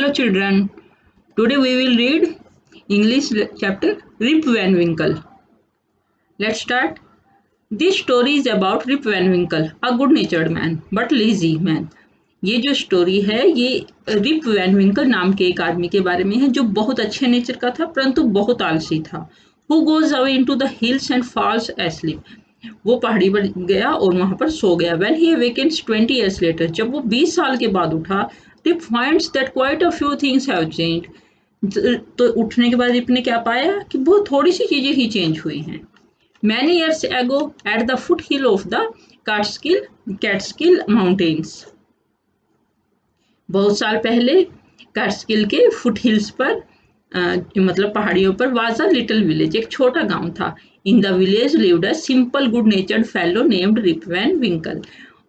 Hello children, today we will read English chapter Rip Van Winkle. Let's start. This story is about Rip Van Winkle, a good-natured man but lazy man. ये जो story है ये rib Van विंकल नाम के एक आदमी के बारे में है जो बहुत अच्छे नेचर का था परंतु बहुत आलसी था. Who goes away into the hills and falls asleep. वो पहाड़ी पर गया और वहां पर सो गया. When he awakens 20 years later, जब वो 20 साल के बाद उठा, Rip finds that quite a few things have changed. तो उठने के बाद रिप ने क्या पाया कि बहुत थोड़ी सी चीजें ही चेंज हुई हैं. Many years ago, at the foothill of the Catskill Mountains. बहुत साल पहले कैट्सकिल के फुटहिल्स पर मतलब पहाड़ियों पर वाज अ लिटिल विलेज, एक छोटा गांव था. In the village lived a simple good natured fellow named Rip Van Winkle.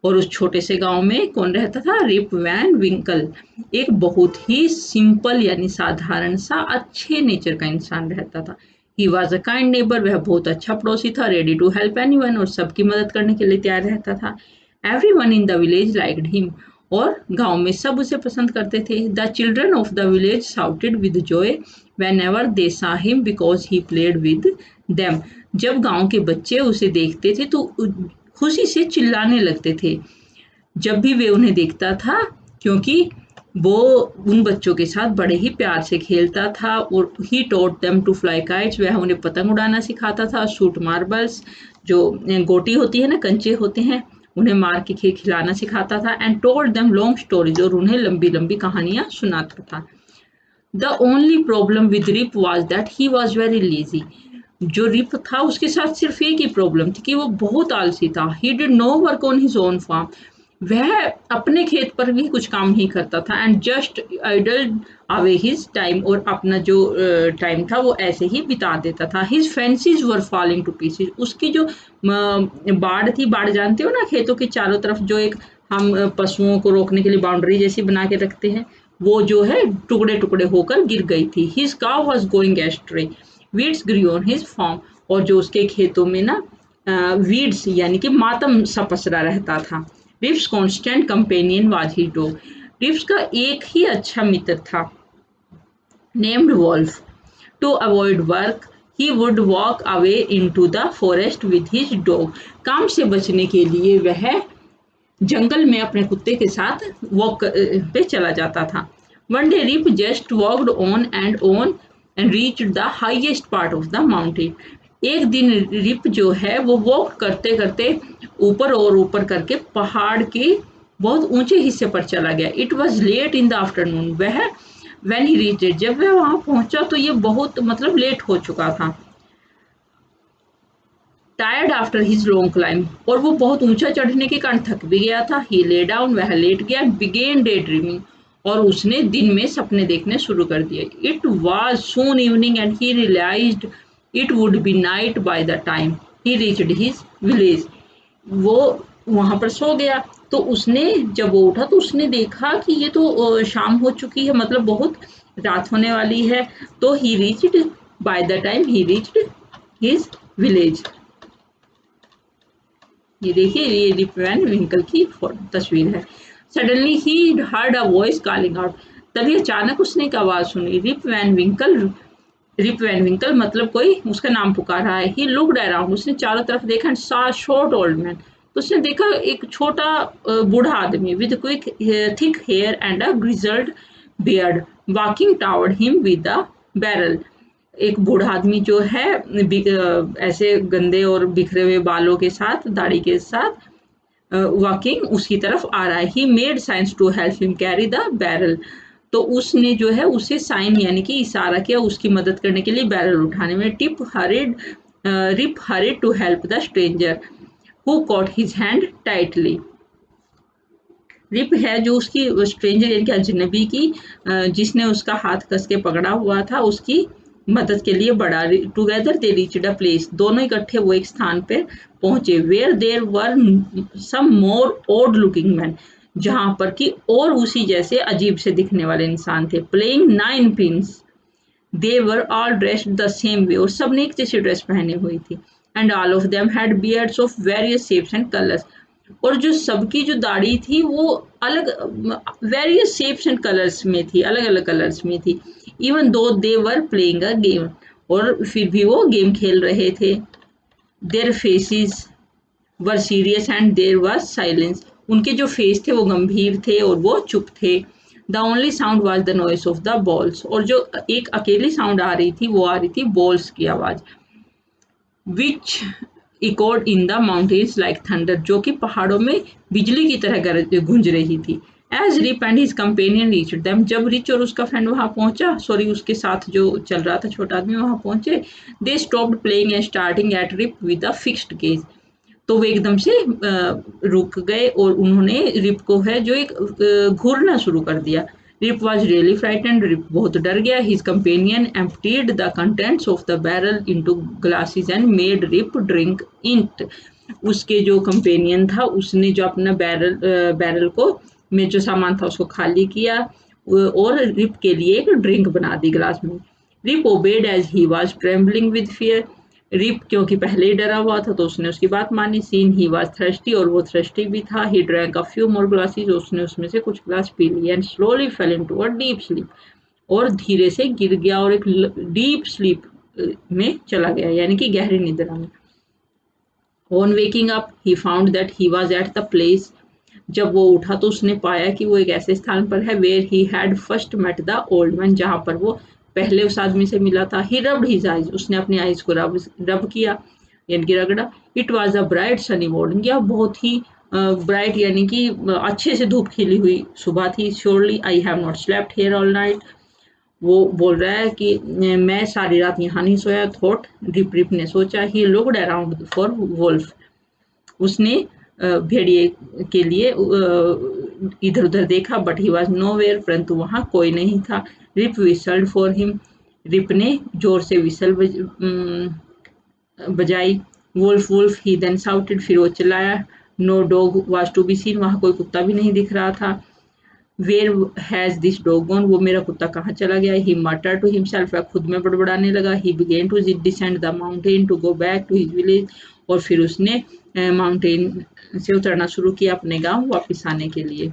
और उस छोटे से गांव में कौन रहता था? Rip Van Winkle. एक बहुत ही सिंपल यानी साधारण सा अच्छे नेचर का इंसान रहता था. He was a kind neighbour, वह बहुत अच्छा पड़ोसी था. रेडी टू हेल्प एनीवन, और सबकी मदद करने के लिए तैयार रहता था. Everyone in the village liked him, और गांव में सब उसे पसंद करते थे. The children of the village shouted with Joy whenever they सा him because he played with them. जब गांव के बच्चे उसे देखते थे तो खुशी से चिल्लाने लगते थे जब भी वे उन्हें देखता था, क्योंकि वो उन बच्चों के साथ बड़े ही प्यार से खेलता था. और he taught them to fly kites, वह उन्हें पतंग उड़ाना सिखाता था. शूट मार्बल्स, जो गोटी होती है ना, कंचे होते हैं, उन्हें मार के खिलाना सिखाता था. And told them long stories, और उन्हें लंबी लंबी कहानियां सुनाता था. The only problem with Rip was that he was very lazy. जो रिप था उसके साथ सिर्फ एक ही प्रॉब्लम थी कि वो बहुत आलसी था. He did no work on his own farm, वह अपने खेत पर भी कुछ काम नहीं करता था. And just idled away his time, और अपना जो टाइम था वो ऐसे ही बिता देता था. हिज फेंसेस वर फॉलिंग टू पीसेस, उसकी जो बाड़ थी, बाड़ जानते हो ना, खेतों के चारों तरफ जो एक हम पशुओं को रोकने के लिए बाउंड्री जैसी बना के रखते हैं, वो जो है टुकड़े टुकड़े होकर गिर गई थी. His cow was going astray, weeds grew on his farm, और जो उसके खेतों में ना वीड्स यानी कि मातम सा पसरा रहता था. Rip's constant companion was his dog. Rip's का एक ही अच्छा मित्र था, named Wolf. To avoid work he would walk away into the forest with his dog. काम से बचने के लिए वह जंगल में अपने कुत्ते के साथ वॉक पे चला जाता था. One day Rip just walked on and reached the highest part of the mountain. एक दिन रिप जो है वो वॉक करते करते ऊपर और ऊपर करके पहाड़ के बहुत ऊंचे हिस्से पर चला गया. It was late in the afternoon. वह व्हेन ही रीच्ड, जब वह वहां पहुंचा तो ये बहुत मतलब लेट हो चुका था. Tired after his long climb, और वो बहुत ऊंचा चढ़ने के कारण थक भी गया था. ही ले डाउन, वह लेट गया. बिगेन डे ड्रीमिंग, और उसने दिन में सपने देखने शुरू कर दिए. It was soon evening and he realized it would be night by the time he reached his village. वो वहां पर सो गया, तो उसने जब वो उठा तो उसने देखा कि ये तो शाम हो चुकी है, मतलब बहुत रात होने वाली है. तो ही reached by the time he reached his village. ये देखिए, ये रिप वैन विंकल की तस्वीर है. Suddenly he heard a voice calling out, तभी अचानक उसने एक आवाज सुनी. रिप वैन विंकल मतलब कोई उसका नाम पुकार रहा है. ही लुक्ड अराउंड, उसने चारों तरफ देखा. एंड सा शॉर्ट ओल्ड मैन, तो उसने देखा एक छोटा बूढ़ा आदमी with quick thick hair and a grizzled beard walking toward him with a barrel. एक बूढ़ा आदमी जो है ऐसे गंदे और बिखरे हुए बालों के साथ, दाढ़ी के साथ वॉकिंग उसकी तरफ आ रहा है. He made signs to help him carry the barrel, तो उसने जो है उसे साइन यानी कि इशारा किया उसकी मदद करने के लिए बैरल उठाने में. Rip hurried to help the stranger who caught his hand tightly. Rip है जो उसकी स्ट्रेंजर यानी कि अजनबी की जिसने उसका हाथ कस के पकड़ा हुआ था, उसकी मदद के लिए बढ़ा. Together they reached a place, दोनों इकट्ठे वो एक स्थान पे पहुंचे. Where there were some more odd looking man, जहां पर कि और उसी जैसे अजीब से दिखने वाले इंसान थे. Playing nine pins, they were all dressed the same way, और सबने एक जैसी ड्रेस पहनी हुई थी. And all of them had beards of various shapes and colours, और जो सबकी जो दाढ़ी थी वो अलग वेरियस शेप्स एंड कलर्स में थी, अलग अलग कलर्स में थी। Even though they were playing a game, और फिर भी वो गेम खेल रहे थे। Their faces were serious and there was silence, उनके जो फेस थे वो गंभीर थे और वो चुप थे। The only sound was the noise of the balls, और जो एक अकेली साउंड आ रही थी वो आ रही थी बॉल्स की आवाज। Which echoed in the mountains like thunder, जो कि पहाड़ों में बिजली की तरह गूंज रही थी। As Rip and his companion reached them, जब रिच और उसका फ्रेंड वहां पहुंचा, सॉरी उसके साथ जो चल रहा था छोटा आदमी वहां पहुंचे, they stopped playing and starting at Rip with a fixed gaze, तो वो एकदम से रुक गए और उन्होंने रिप को है जो एक घूरना शुरू कर दिया। Rip was really frightened, Rip बहुत डर गया। His companion emptied the contents of the barrel into glasses and made Rip drink it, उसके जो कंपेनियन था उसने जो अपना बैरल को में जो सामान था उसको खाली किया और रिप के लिए एक ड्रिंक बना दी ग्लास में। Rip obeyed as he was trembling with fear, Rip क्योंकि पहले ही डरा हुआ था तो उसने उसकी बात मानी। सीन ही वाज थर्स्टी, और वो थर्स्टी भी था। He drank a few more glasses, उसने उसमें से कुछ ग्लास पी लिए। And slowly fail into a deep sleep, और धीरे से गिर गया और एक डीप स्लीप में चला गया, यानी कि गहरी निद्रा में। On waking up he found that he was at the place, जब वो उठा तो उसने पाया कि वो एक ऐसे स्थान पर है where he had first met the old man, जहां पर वो पहले उस आदमी से मिला था। ही रब्ड हिज आइज, उसने अपनी आइज को रब किया यानी कि रगड़ा। It was a bright sunny morning, यह बहुत ही ब्राइट यानी कि अच्छे से धूप खिली हुई सुबह थी। Surely I have not slept here all night, वो बोल रहा है कि मैं सारी रात यहाँ नहीं सोया। थॉट, रिप रिप ने सोचा। He looked around for Wolf, उसने भेड़िए के लिए इधर उधर देखा, but he was nowhere, परंतु वहां कोई नहीं था। Rip whistled for him, Rip ने जोर से विसल बजाई। Wolf Wolf he then shouted, फिर वो चिल्लाया। No dog was to be seen, वहां कोई कुत्ता भी नहीं दिख रहा था। Where has this dog gone, वो मेरा कुत्ता कहाँ चला गया। ही मटर टू हिमसेल्फ, वह खुद में बड़बड़ाने लगा। He began to descend the mountain to go back to his village, और फिर उसने माउंटेन से उतरना शुरू किया अपने गांव वापस आने के लिए।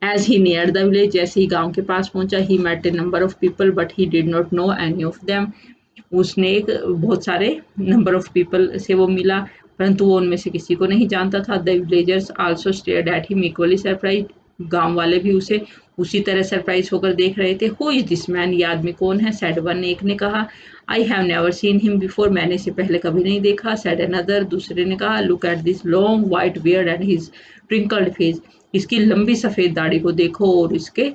As he neared the village, जैसे ही गांव के पास पहुंचा, he met a number of people but he did not know any of them, उसने एक बहुत सारे नंबर ऑफ पीपल से वो मिला, परंतु वो उनमें से किसी को नहीं जानता था। The villagers also stared at him equally surprise, गांव वाले भी उसे उसी तरह सरप्राइज होकर देख रहे थे। हु इज दिस मैन, ये आदमी कौन है। सेड वन, एक ने कहा। I have never seen him before, मैंने इसे पहले कभी नहीं देखा। सेड अनदर, दूसरे ने कहा। Look at this long white beard and his twinkled face, इसकी लंबी सफेद दाढ़ी को देखो और इसके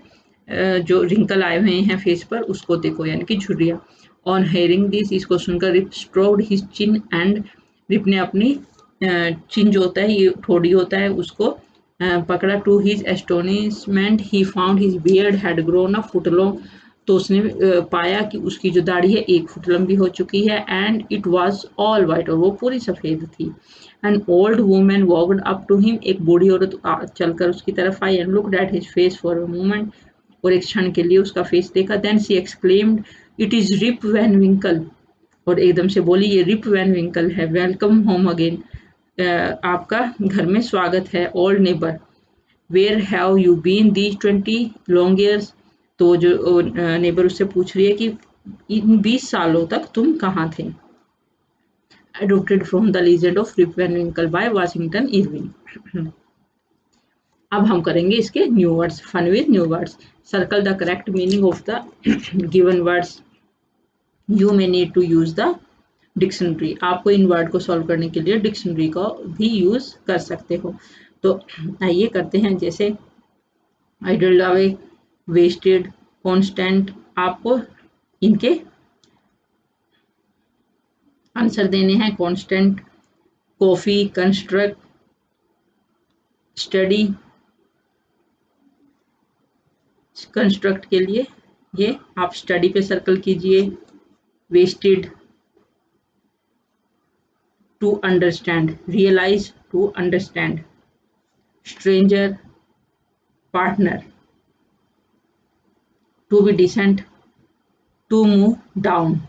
जो रिंकल आए हुए हैं फेस पर उसको देखो, यानी कि झुर्रियां। ऑन हेयरिंग दिस, इसको सुनकर Rip stroked his chin and, Rip ने अपनी चिन जो होता है ये ठोड़ी होता है उसको पकड़ा। To his astonishment he found his beard had grown a foot long, तो उसने पाया कि उसकी जो दाढ़ी है 1 फुट लंबी हो चुकी है। And it was all white, और वो पूरी सफेद थी। An old woman walked up to him, एक बूढ़ी औरत चलकर उसकी तरफ आई। And looked at his face for a moment, और एक क्षण के लिए उसका फेस देखा। Then she exclaimed, it is Rip Van Winkle, और एकदम से बोली ये रिप वैन विंकल है। वेलकम होम अगेन, आपका घर में स्वागत है। Old neighbour, where have you been these 20 long years, तो जो नेबर उससे पूछ रही है कि इन 20 सालों तक तुम कहाँ थे। Adopted from the legend of Rip Van Winkle by Washington Irving. अब हम करेंगे इसके new words, fun with new words. Circle the correct meaning of the given words, you may need to use the dictionary, आपको इन word को solve करने के लिए डिक्शनरी का भी यूज कर सकते हो। तो आइए करते हैं, जैसे आइडल्ड अवे, वेस्टेड, कांस्टेंट, आपको इनके आंसर देने हैं। Constant, coffee, construct, study, construct के लिए ये आप स्टडी पे सर्कल कीजिए। Wasted, to understand, realize, to understand. Stranger, partner. To be decent, to move down.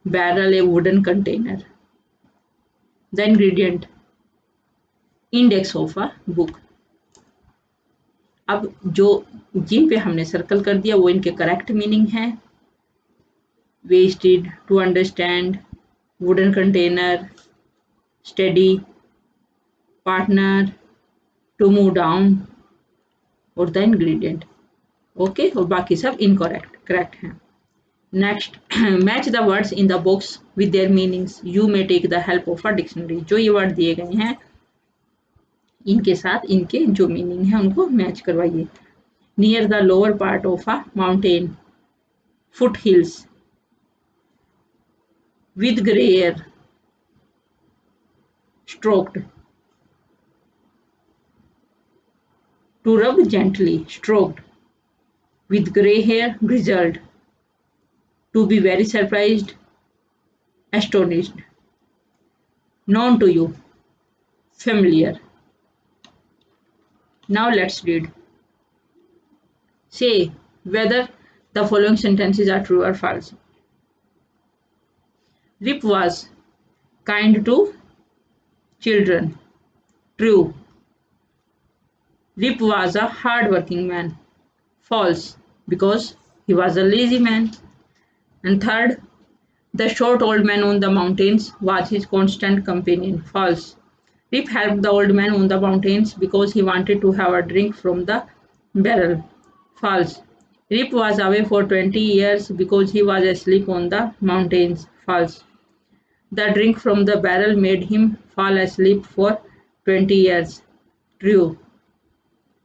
Barrel, a wooden container. The ingredient, index of a book. अब जो जिन पे हमने सर्कल कर दिया वो इनके करेक्ट मीनिंग है। Wasted, to understand, wooden container, study, partner, to move down और द इंग्रेडिएंट। ओके, और बाकी सब इनकरेक्ट, करेक्ट हैं। Next, match the words in the books with their meanings, you may take the help of a dictionary. जो ये word दिए गए हैं इनके साथ इनके जो मीनिंग है उनको मैच करवाइए। Near the lower part of a mountain, foot hills, with grey air, stroked, to rub gently, stroked, with grey hair, grizzled, to be very surprised, astonished, known to you, familiar. Now let's read. Say whether the following sentences are true or false. Rip was kind to children. True. Rip was a hard-working man. False, because he was a lazy man. And third, the short old man on the mountains was his constant companion. False. Rip helped the old man on the mountains because he wanted to have a drink from the barrel. False. Rip was away for 20 years because he was asleep on the mountains. False. The drink from the barrel made him fall asleep for 20 years. True.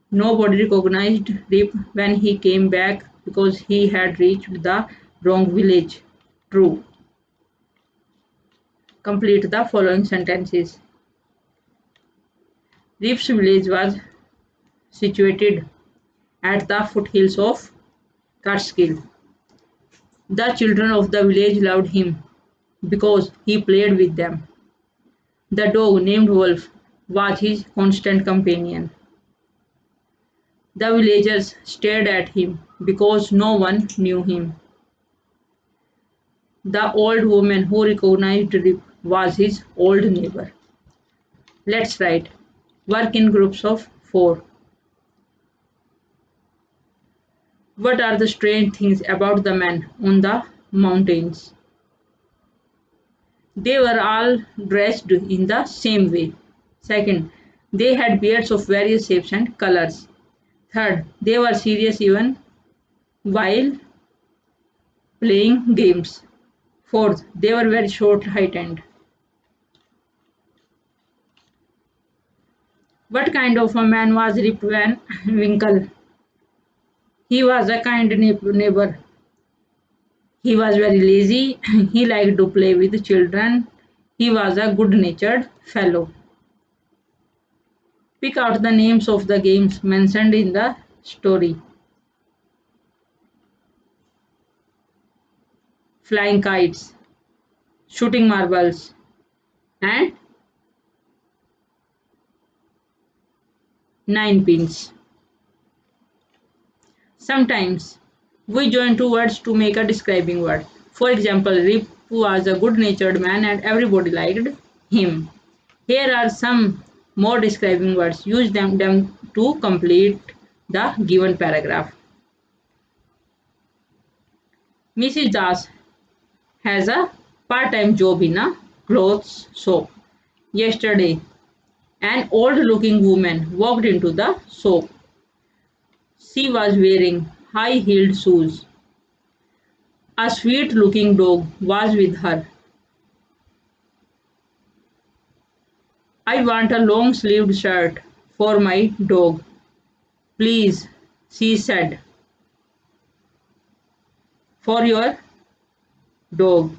Nobody recognized Rip when he came back because he had reached the wrong village. True. Complete the following sentences. Rip's village was situated at the foothills of Catskill. The children of the village loved him because he played with them. The dog named Wolf was his constant companion. The villagers stared at him because no one knew him. The old woman who recognized Rip was his old neighbor. Let's write. Work in groups of 4. What are the strange things about the men on the mountains? They were all dressed in the same way. Second, they had beards of various shapes and colors. Third, they were serious even while playing games. Fourth, they were very short heightened. What kind of a man was Rip Van Winkle? He was a kind neighbor. He was very lazy. He liked to play with children. He was a good-natured fellow. Pick out the names of the games mentioned in the story. Flying kites, shooting marbles, and nine pins. Sometimes we join two words to make a describing word. For example, Rip was a good-natured man and everybody liked him. Here are some more describing words. Use them to complete the given paragraph. Mrs. Das has a part-time job in a clothes shop. Yesterday, an old-looking woman walked into the shop. She was wearing high-heeled shoes. A sweet-looking dog was with her. I want a long-sleeved shirt for my dog. Please, she said. For your dog?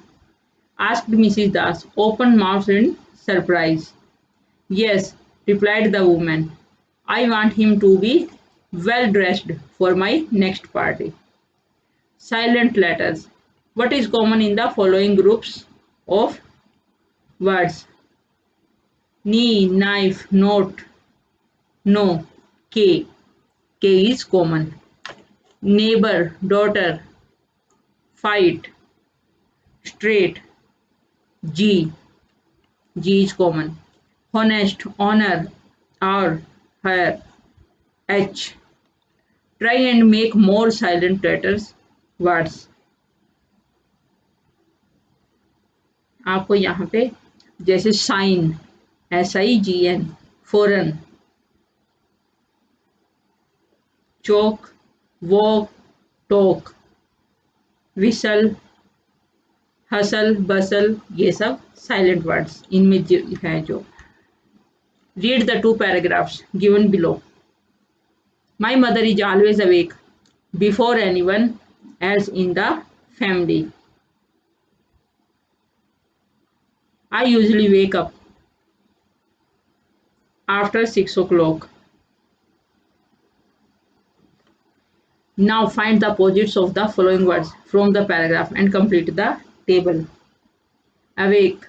Asked Mrs. Das, open-mouthed in surprise. Yes, replied the woman. I want him to be well-dressed for my next party. Silent letters. What is common in the following groups of words? Knee, knife, note, no, K. K is common. Neighbor, daughter, fight, straight, G. G is common. Honest, honor, R, her, H. Try and make more silent letters words. आपको यहाँ पे जैसे sign, SIGN, foreign, चौक, walk, talk, whistle, hustle, बसल, ये सब silent words इनमें है जो. Read the two paragraphs given below. My mother is always awake before anyone else in the family. I usually wake up after 6 o'clock. Now find the opposites of the following words from the paragraph and complete the table. Awake,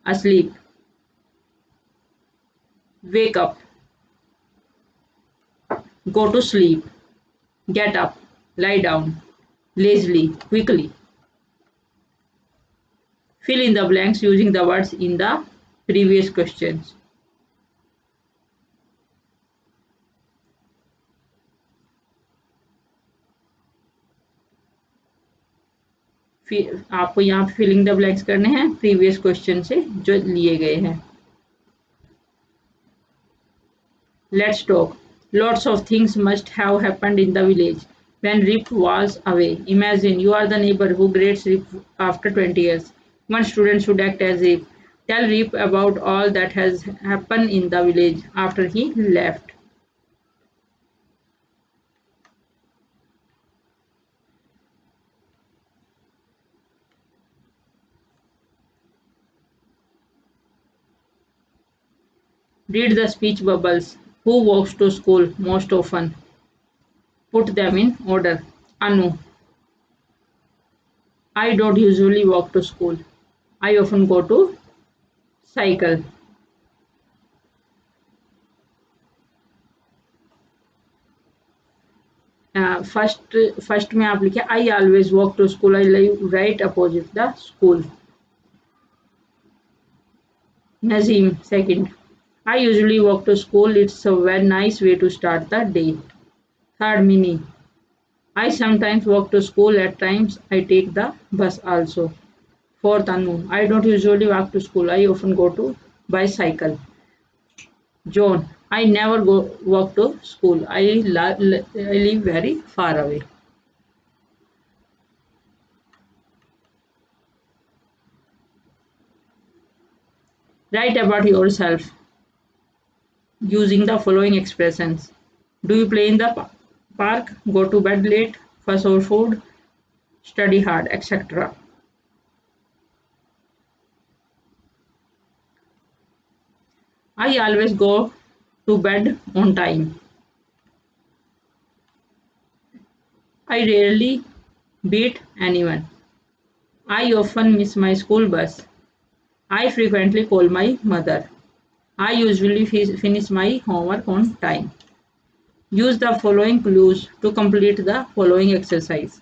asleep, wake up, go to sleep, get up, lie down, lazily, quickly. Fill in the blanks using the words in the previous questions. आपको यहाँ पे filling the blanks करने हैं previous question से जो लिए गए हैं. Let's talk. Lots of things must have happened in the village when Rip was away. Imagine you are the neighbor who greets Rip after 20 years. One student should act as Rip. Tell Rip about all that has happened in the village after he left. Read the speech bubbles. Who walks to school most often? Put them in order. Anu. I don't usually walk to school. I often go to cycle. First में आप लिखे I always walk to school. I live right opposite the school. Nazim, second. I usually walk to school. It's a very nice way to start the day. Third, Mini. I sometimes walk to school. At times, I take the bus also. Fourth, Anu. I don't usually walk to school. I often go to bicycle. John. I never walk to school. I live very far away. Write about yourself using the following expressions. Do you play in the park? Go to bed late? Fuss over food? Study hard, etc. I always go to bed on time. I rarely beat anyone. I often miss my school bus. I frequently call my mother. I usually finish my homework on time. Use the following clues to complete the following exercise.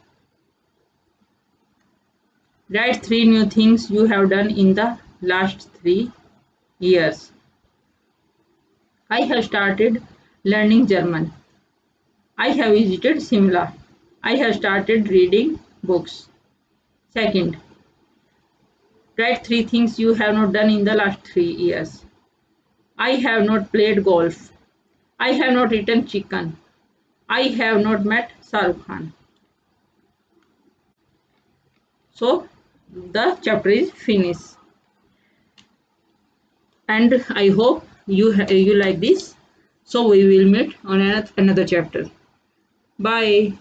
Write 3 new things you have done in the last 3 years. I have started learning German. I have visited Simla. I have started reading books. Second, write 3 things you have not done in the last 3 years. I have not played golf. I have not eaten chicken. I have not met Shahrukh Khan. So, the chapter is finished. And I hope you like this. So, we will meet on another chapter. Bye.